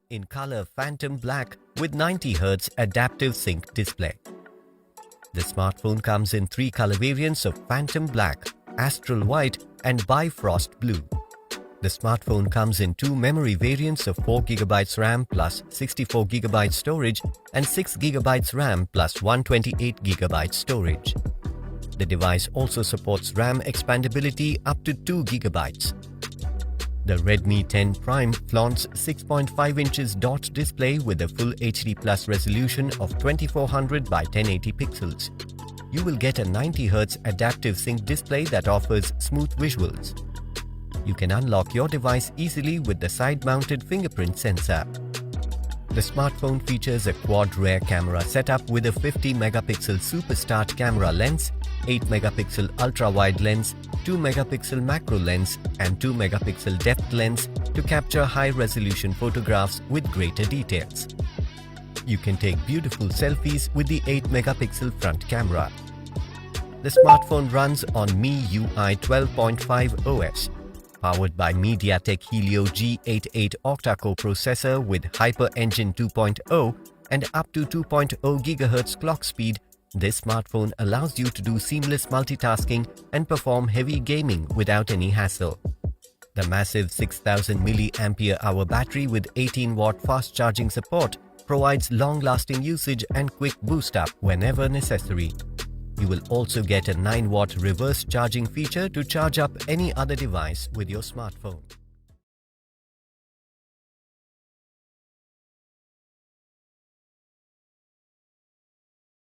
in color Phantom Black with 90Hz adaptive sync display. The smartphone comes in 3 color variants of Phantom Black, Astral White and Bifrost Blue. The smartphone comes in 2 memory variants of 4GB RAM plus 64GB storage and 6GB RAM plus 128GB storage. The device also supports RAM expandability up to 2GB. The Redmi 10 Prime flaunts 6.5 inches dot display with a full HD Plus resolution of 2400 by 1080 pixels. You will get a 90Hz adaptive sync display that offers smooth visuals. You can unlock your device easily with the side-mounted fingerprint sensor. The smartphone features a quad rear camera setup with a 50-megapixel Super Start camera lens, 8-megapixel ultra-wide lens, 2-megapixel macro lens and 2-megapixel depth lens to capture high-resolution photographs with greater details. You can take beautiful selfies with the 8-megapixel front camera. The smartphone runs on MIUI 12.5 OS. Powered by MediaTek Helio G88 octa-core processor with Hyper Engine 2.0 and up to 2.0 GHz clock speed, this smartphone allows you to do seamless multitasking and perform heavy gaming without any hassle. The massive 6000 mAh battery with 18-watt fast charging support provides long-lasting usage and quick boost-up whenever necessary. You will also get a 9-watt reverse charging feature to charge up any other device with your smartphone.